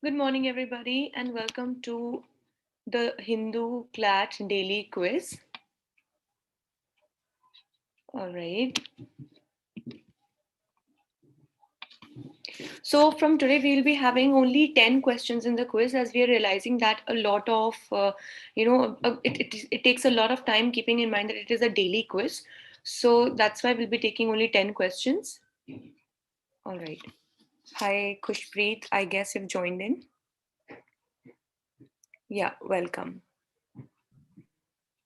Good morning, everybody, and welcome to the Hindu CLAT daily quiz. All right. So from today, we'll be having only 10 questions in the quiz as we are realizing that a lot of, it takes a lot of time keeping in mind that it is a daily quiz. So that's why we'll be taking only 10 questions. All right. Hi, Kushpreet. I guess you've joined in. Yeah, welcome.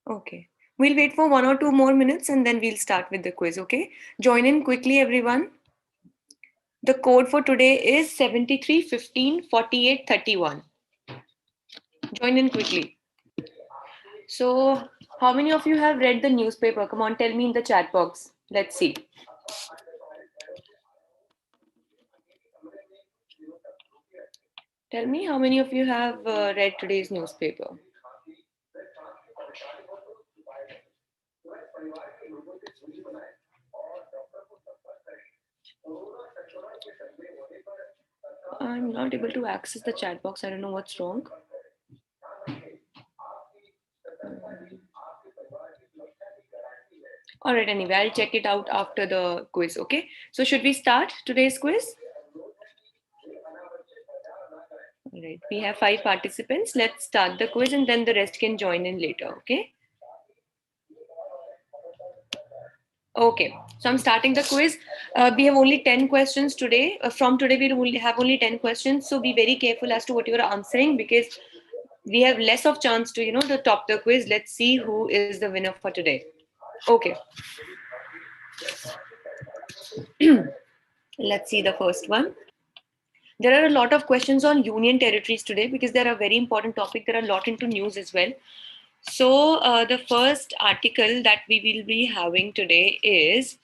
Okay. We'll wait for 1 or 2 more minutes and then we'll start with the quiz, okay? Join in quickly, everyone. The code for today is 73 15 48 31. Join in quickly. So, how many of you have read the newspaper? Come on, tell me in the chat box. Let's see. Tell me how many of you have read today's newspaper. I'm not able to access the chat box. I don't know what's wrong. All right, anyway, I'll check it out after the quiz, okay? So should we start today's quiz? All right, we have 5 participants. Let's start the quiz and then the rest can join in later, okay? Okay, so I'm starting the quiz. We have only 10 questions today. From today, we will have only 10 questions. So be very careful as to what you're answering because we have less of chance to, to top the quiz. Let's see who is the winner for today. Okay. Let's see the first one. There are a lot of questions on union territories today because they're a very important topic. There are a lot into news as well. So the first article that we will be having today is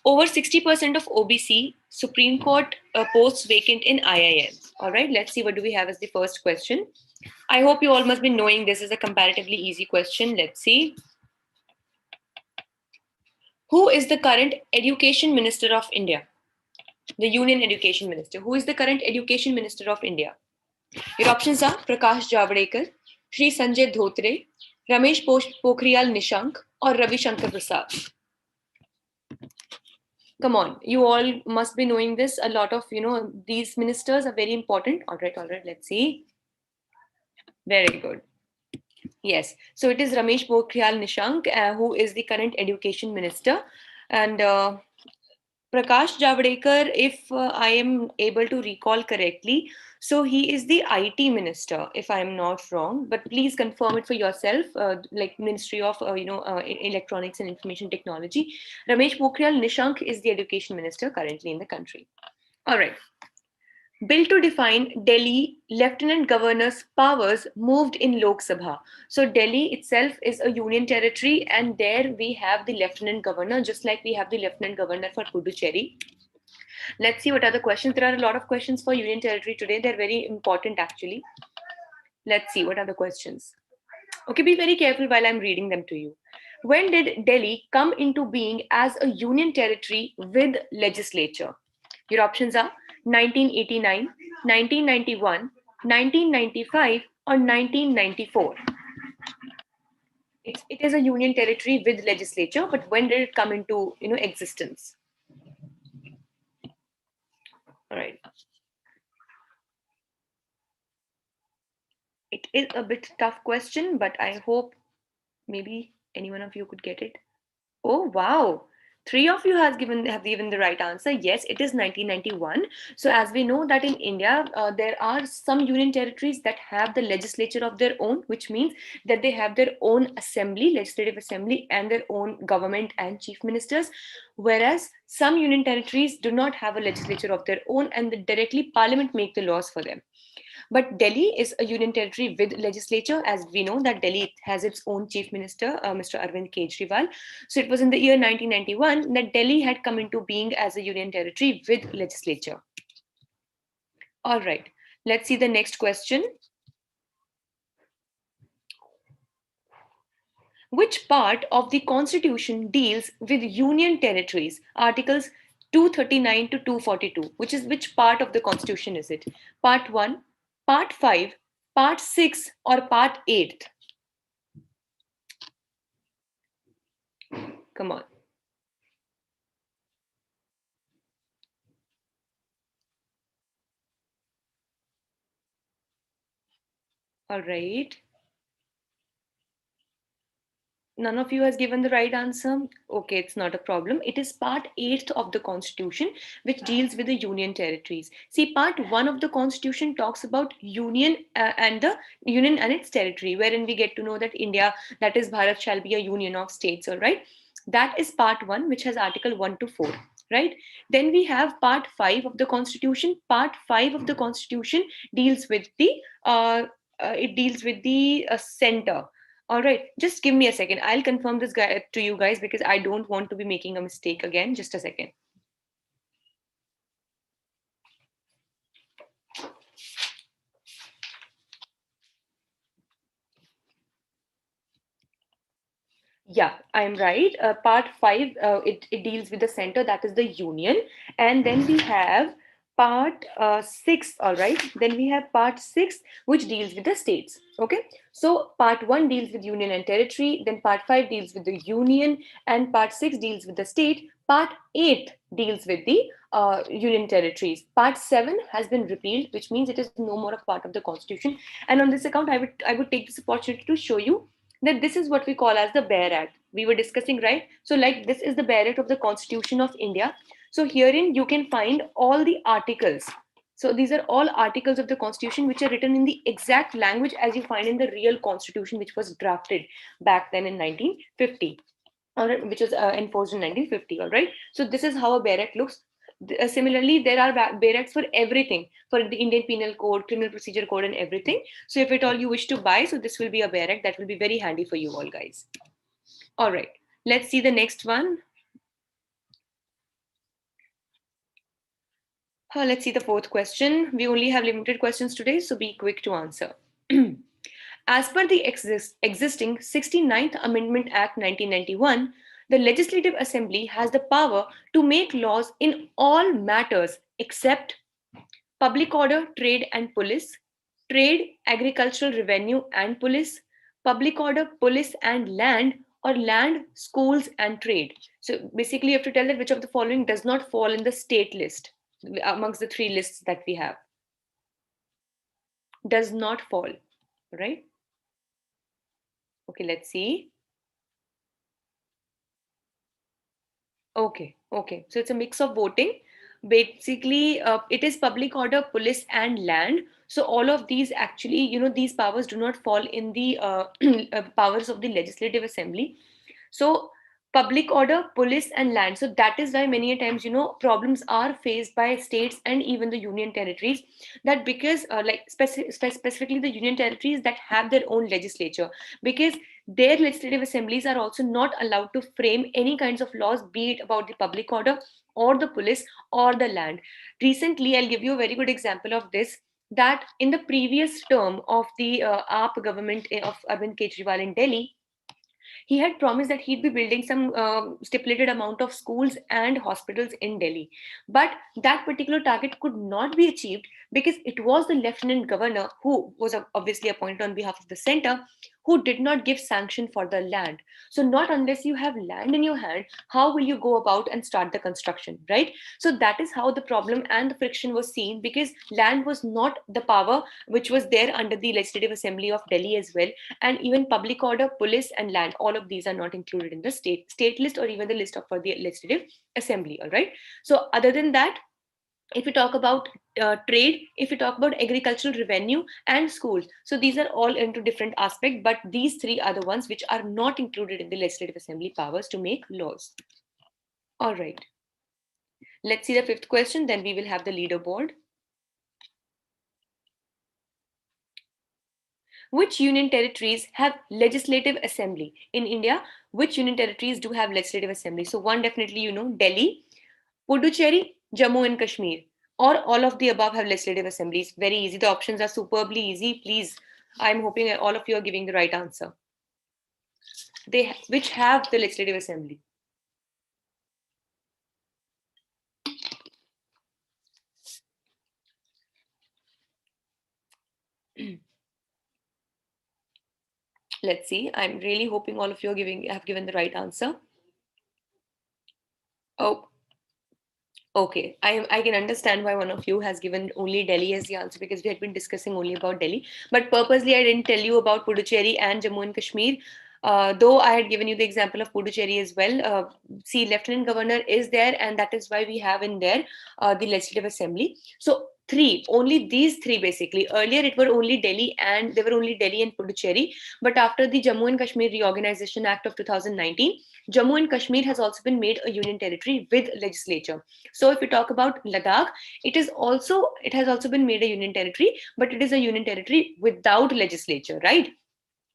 over 60% of OBC Supreme Court posts vacant in IIM. All right, let's see what do we have as the first question. I hope you all must be knowing this is a comparatively easy question. Let's see. Who is the current Education Minister of India? The Union Education Minister. Who is the current Education Minister of India? Your options are Prakash Javadekar, Shri Sanjay Dhotre, Ramesh Pokhriyal Nishank, or Ravi Shankar Prasad. Come on, you all must be knowing this. A lot of, these ministers are very important. All right, let's see. Very good. Yes, so it is Ramesh Pokhriyal Nishank, who is the current education minister. And Prakash Javadekar, if I am able to recall correctly, so he is the IT minister, if I am not wrong. But please confirm it for yourself, like Ministry of Electronics and Information Technology. Ramesh Pokhriyal Nishank is the education minister currently in the country. All right. Bill to define Delhi Lieutenant Governor's powers moved in Lok Sabha. So Delhi itself is a union territory, and there we have the Lieutenant Governor, just like we have the Lieutenant Governor for Puducherry. Let's see what are the questions. There are a lot of questions for union territory today. They're very important, actually. Let's see what are the questions. Okay, be very careful while I'm reading them to you. When did Delhi come into being as a union territory with legislature? Your options are 1989, 1991, 1995, or 1994. It is a union territory with legislature, but when did it come into existence? All right. It is a bit tough question, but I hope maybe any one of you could get it. Oh wow. 3 of you have given the right answer. Yes, it is 1991. So as we know that in India, there are some union territories that have the legislature of their own, which means that they have their own assembly, legislative assembly, and their own government and chief ministers. Whereas some union territories do not have a legislature of their own, and directly Parliament make the laws for them. But Delhi is a union territory with legislature, as we know that Delhi has its own chief minister, Mr. Arvind Kejriwal. So it was in the year 1991 that Delhi had come into being as a union territory with legislature. All right, let's see the next question. Which part of the constitution deals with union territories? Articles 239 to 242, which part of the constitution is it? Part 1, part 5, part 6, or part 8? Come on. All right. None of you has given the right answer. Okay, it's not a problem. It is part 8th of the constitution, which deals with the union territories. See, part 1 of the constitution talks about union and the union and its territory, wherein we get to know that India, that is Bharat, shall be a union of states. All right. That is part 1, which has article 1 to 4. Right. Then we have part 5 of the constitution. Part 5 of the constitution deals with the center. All right, just give me a second. I'll confirm this guy to you guys because I don't want to be making a mistake again. Just a second. Yeah, I'm right. Part 5, it deals with the center, that is the union. And then we have part 6, all right. Then we have part 6, which deals with the states. Okay. So part 1 deals with union and territory. Then part 5 deals with the union. And part 6 deals with the state. Part 8 deals with the union territories. Part 7 has been repealed, which means it is no more a part of the constitution. And on this account, I would take this opportunity to show you that this is what we call as the Bare Act. We were discussing, right? So, like, this is the Bare Act of the Constitution of India. So, herein you can find all the articles. So, these are all articles of the Constitution which are written in the exact language as you find in the real Constitution, which was drafted back then in 1950. All right, which was enforced in 1950. All right. So, this is how a Bare Act looks. Similarly, there are Bare Acts for everything, for the Indian Penal Code, Criminal Procedure Code, and everything. So if at all you wish to buy, so this will be a Bare Act that will be very handy for you all guys. All right, let's see the next one. Let's see the fourth question. We only have limited questions today, so be quick to answer. As per the existing 69th Amendment Act 1991, the Legislative Assembly has the power to make laws in all matters except public order, trade and police, trade, agricultural revenue and police, public order, police and land, or land, schools and trade. So basically, you have to tell that which of the following does not fall in the state list amongst the 3 lists that we have. Does not fall, right? Okay, let's see. Okay. So it's a mix of voting. Basically, it is public order, police, and land. So all of these actually, these powers do not fall in the powers of the Legislative Assembly. So public order, police, and land. So that is why many a times, problems are faced by states and even the union territories. That because, specifically the union territories that have their own legislature, because their legislative assemblies are also not allowed to frame any kinds of laws, be it about the public order or the police or the land. Recently, I'll give you a very good example of this. That in the previous term of the AAP government of Arvind Kejriwal in Delhi, he had promised that he'd be building some stipulated amount of schools and hospitals in Delhi. But that particular target could not be achieved because it was the lieutenant governor, who was obviously appointed on behalf of the center, who did not give sanction for the land. So not unless you have land in your hand, how will you go about and start the construction, right? So that is how the problem and the friction was seen, because land was not the power which was there under the Legislative Assembly of Delhi as well. And even public order, police, and land, all of these are not included in the state list or even the list of for the Legislative Assembly. All right. So other than that, if we talk about trade, if we talk about agricultural revenue and schools, so these are all into different aspects, but these 3 are the ones which are not included in the Legislative Assembly powers to make laws. All right. Let's see the 5th question, then we will have the leaderboard. Which union territories have legislative assembly? In India, which union territories do have legislative assembly? So one, definitely, Delhi, Puducherry, Jammu and Kashmir, or all of the above have legislative assemblies. Very easy. The options are superbly easy. Please, I'm hoping all of you are giving the right answer. Which have the legislative assembly? Let's see. I'm really hoping all of you have given the right answer. Oh, okay. I can understand why one of you has given only Delhi as the answer, because we had been discussing only about Delhi. But purposely, I didn't tell you about Puducherry and Jammu and Kashmir. Though I had given you the example of Puducherry as well. See, Lieutenant Governor is there, and that is why we have in there the Legislative Assembly. So only these three basically. Earlier, it were only Delhi, and they were only Delhi and Puducherry. But after the Jammu and Kashmir Reorganization Act of 2019, Jammu and Kashmir has also been made a union territory with legislature. So if we talk about Ladakh, it has also been made a union territory, but it is a union territory without legislature, right?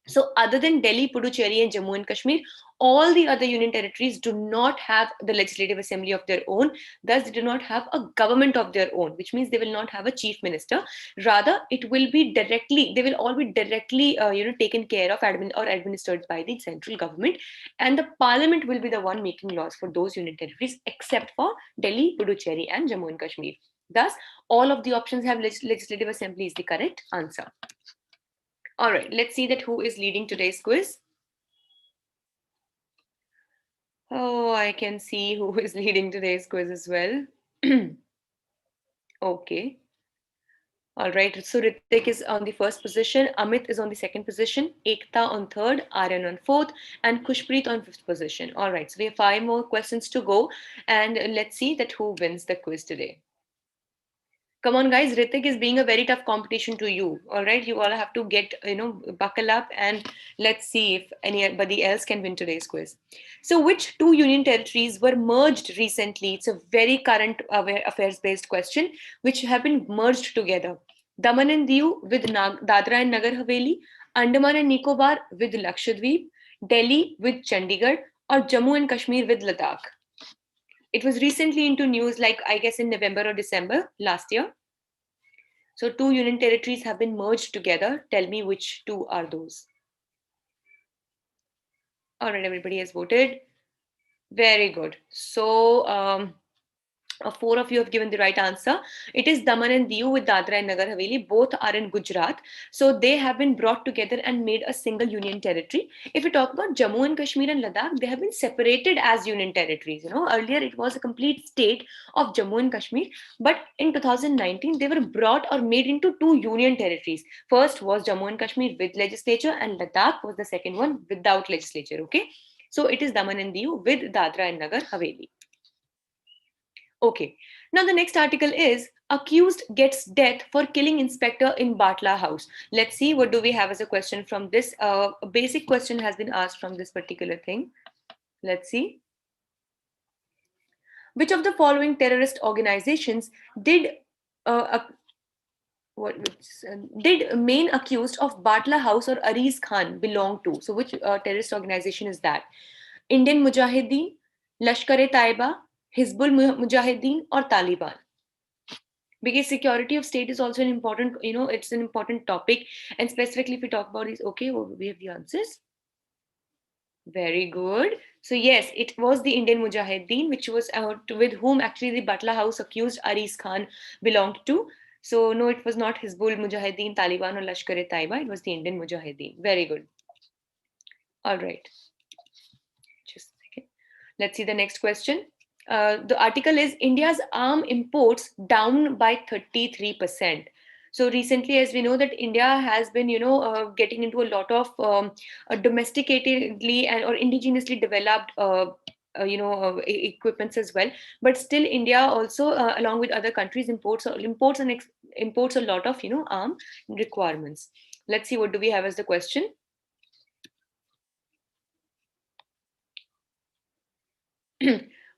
So other than Delhi, Puducherry, and Jammu and Kashmir, all the other union territories do not have the legislative assembly of their own. Thus, they do not have a government of their own, which means they will not have a chief minister. Rather, they will all be directly, taken care of or administered by the central government, and the parliament will be the one making laws for those union territories, except for Delhi, Puducherry, and Jammu and Kashmir. Thus, all of the options have legislative assembly is the correct answer. All right, let's see that who is leading today's quiz. Oh, I can see who is leading today's quiz as well. Okay. All right, so Ritik is on the first position, Amit is on the second position, Ekta on third, Aryan on fourth, and Kushpreet on fifth position. All right, so we have 5 more questions to go, and let's see that who wins the quiz today. Come on, guys. Ritik is being a very tough competition to you. All right. You all have to buckle up, and let's see if anybody else can win today's quiz. So, which two union territories were merged recently? It's a very current affairs based question, which have been merged together. Daman and Diu with Dadra and Nagar Haveli, Andaman and Nicobar with Lakshadweep, Delhi with Chandigarh, or Jammu and Kashmir with Ladakh. It was recently into news, like I guess in November or December last year. So two union territories have been merged together. Tell me which two are those. All right, everybody has voted. Very good. So 4 of you have given the right answer. It is Daman and Diu with Dadra and Nagar Haveli. Both are in Gujarat. So they have been brought together and made a single union territory. If we talk about Jammu and Kashmir and Ladakh, they have been separated as union territories. Earlier it was a complete state of Jammu and Kashmir, but in 2019 they were brought or made into two union territories. First was Jammu and Kashmir with legislature, and Ladakh was the second one without legislature. Okay, so it is Daman and Diu with Dadra and Nagar Haveli. Okay. Now the next article is accused gets death for killing inspector in Batla house. Let's see what do we have as a question from this. A basic question has been asked from this particular thing. Let's see. Which of the following terrorist organizations did did main accused of Batla house or Ariz Khan belong to? So which terrorist organization is that? Indian Mujahideen, Lashkar-e-Taiba, Hizbul Mujahideen, or Taliban? Because security of state is also an important, it's an important topic, and specifically if we talk about these, okay, well, we have the answers. Very good. So yes, it was the Indian Mujahideen, which was with whom actually the Batla house accused Ariz Khan belonged to. So no, it was not Hizbul Mujahideen, Taliban, or Lashkar-e-Taiba. It was the Indian Mujahideen. Very good. All right. Just a second. Let's see the next question. The article is India's arm imports down by 33%. So recently, as we know that India has been, getting into a lot of domesticatedly and or indigenously developed, equipments as well. But still, India also, along with other countries, imports a lot of, arm requirements. Let's see what do we have as the question.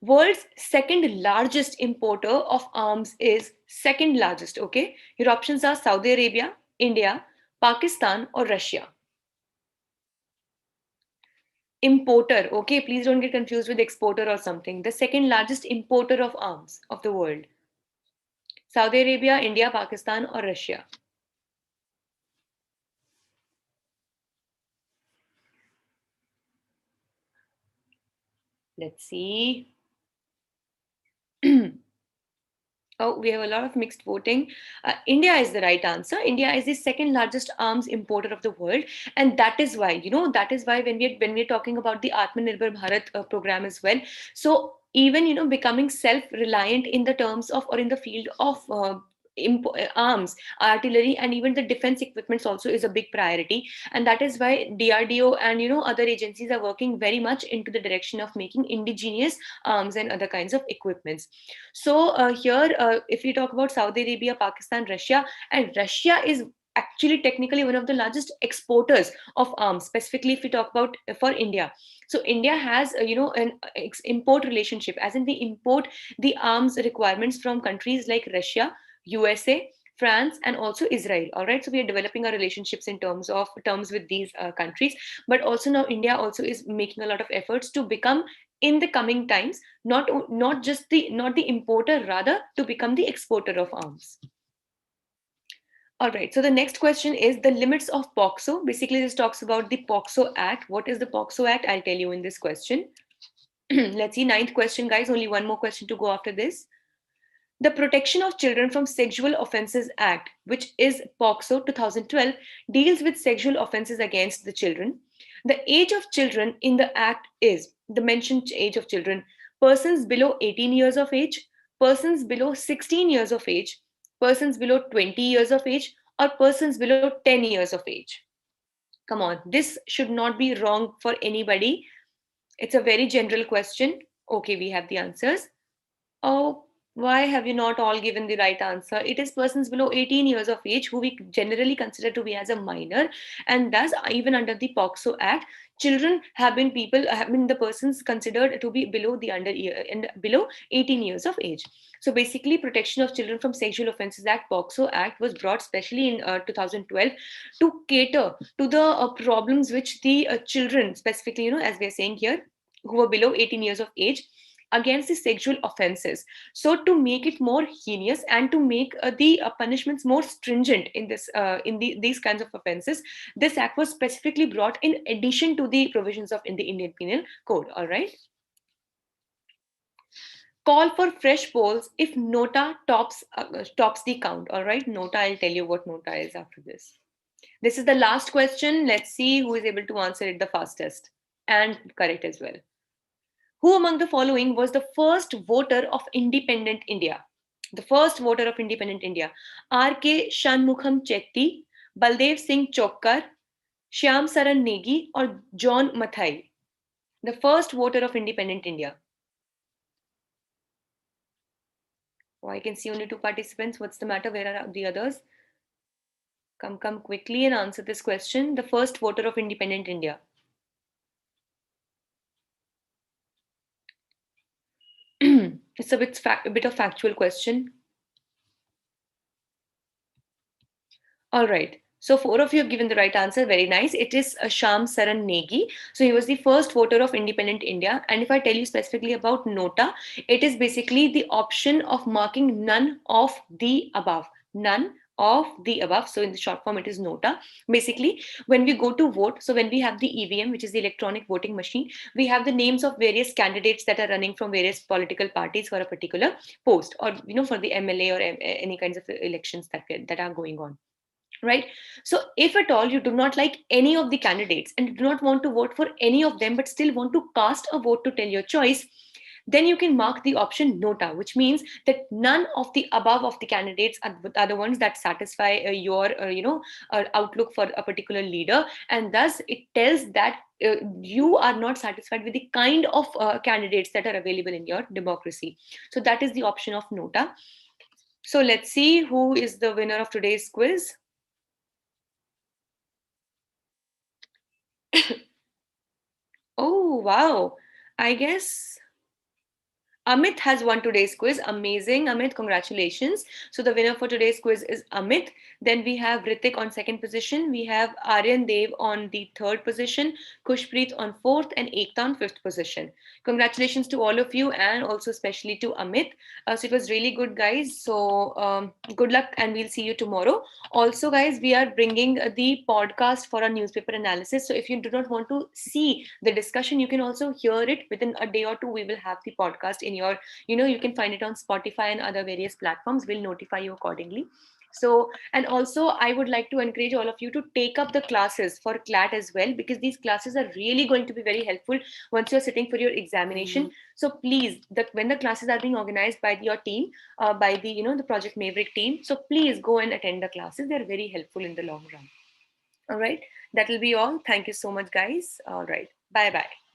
World's second largest importer of arms is second largest. Okay, your options are Saudi Arabia, India, Pakistan, or Russia. Importer. Okay, please don't get confused with exporter or something. The second largest importer of arms of the world. Saudi Arabia, India, Pakistan, or Russia. Let's see. Oh, we have a lot of mixed voting. India is the right answer. India is the second largest arms importer of the world, and that is why, that is why when we're talking about the Atmanirbhar Bharat program as well. So even becoming self-reliant in the terms of or in the field of arms, artillery, and even the defense equipments also is a big priority, and that is why DRDO and other agencies are working very much into the direction of making indigenous arms and other kinds of equipments. So here, if we talk about Saudi Arabia, Pakistan, Russia, and Russia is actually technically one of the largest exporters of arms, specifically if we talk about for India. So India has an import relationship, as in they import the arms requirements from countries like Russia, USA, France, and also Israel. All right, so we are developing our relationships in terms with these countries, but also now India also is making a lot of efforts to become in the coming times not the importer, rather to become the exporter of arms. All right, so the next question is the limits of POXO. Basically, this talks about the POXO Act. What is the POXO Act? I'll tell you in this question. Let's see, ninth question, guys. Only one more question to go after this. The Protection of Children from Sexual Offences Act, which is POXO 2012, deals with sexual offences against the children. The age of children in the Act is the mentioned age of children: persons below 18 years of age, persons below 16 years of age, persons below 20 years of age, or persons below 10 years of age. Come on, this should not be wrong for anybody. It's a very general question. Okay, we have the answers. Oh, why have you not all given the right answer? It is persons below 18 years of age who we generally consider to be as a minor, and thus even under the POXO Act, children have been the persons considered to be below the under year and below 18 years of age. So basically, Protection of Children from Sexual Offences Act, POXO Act, was brought specially in 2012 to cater to the problems which the children, specifically, as we are saying here, who were below 18 years of age, against the sexual offenses. So to make it more heinous and to make the punishments more stringent in these kinds of offenses, this act was specifically brought in addition to the provisions of in the Indian Penal Code. All right. Call for fresh polls if nota tops the count. All right, nota. I'll tell you what nota is after this. This is the last question. Let's see who is able to answer it the fastest and correct as well. Who among the following was the first voter of independent India? The first voter of independent India: R.K. Shanmukham Chetty, Baldev Singh Chokkar, Shyam Saran Negi, or John Mathai? The first voter of independent India. Oh, I can see only two participants. What's the matter? Where are the others? Come quickly and answer this question. The first voter of independent India. It's a bit of factual question. All right. So four of you have given the right answer. Very nice. It is Shyam Saran Negi. So he was the first voter of independent India. And if I tell you specifically about nota, it is basically the option of marking none of the above. None of the above. So in the short form, it is nota. Basically, when we go to vote, so when we have the EVM, which is the electronic voting machine, we have the names of various candidates that are running from various political parties for a particular post, or for the MLA or any kinds of elections that are going on. Right. So if at all you do not like any of the candidates and do not want to vote for any of them, but still want to cast a vote to tell your choice, then you can mark the option nota, which means that none of the above of the candidates are the ones that satisfy your outlook for a particular leader, and thus it tells that you are not satisfied with the kind of candidates that are available in your democracy. So that is the option of nota. So let's see who is the winner of today's quiz. Oh, wow. I guess Amit has won today's quiz. Amazing, Amit. Congratulations. So the winner for today's quiz is Amit. Then we have Ritik on second position. We have Aryan Dev on the third position, Kushpreet on fourth, and Ekta on fifth position. Congratulations to all of you, and also especially to Amit. So it was really good, guys. So good luck, and we'll see you tomorrow. Also, guys, we are bringing the podcast for our newspaper analysis. So if you do not want to see the discussion, you can also hear it within a day or two. We will have the podcast in your, you can find it on Spotify and other various platforms. We'll notify you accordingly. So, and also I would like to encourage all of you to take up the classes for CLAT as well, because these classes are really going to be very helpful once you're sitting for your examination. So please, when the classes are being organized by your team, by the, the Project Maverick team, so please go and attend the classes. They're very helpful in the long run. All right, that will be all. Thank you so much, guys. All right, bye bye.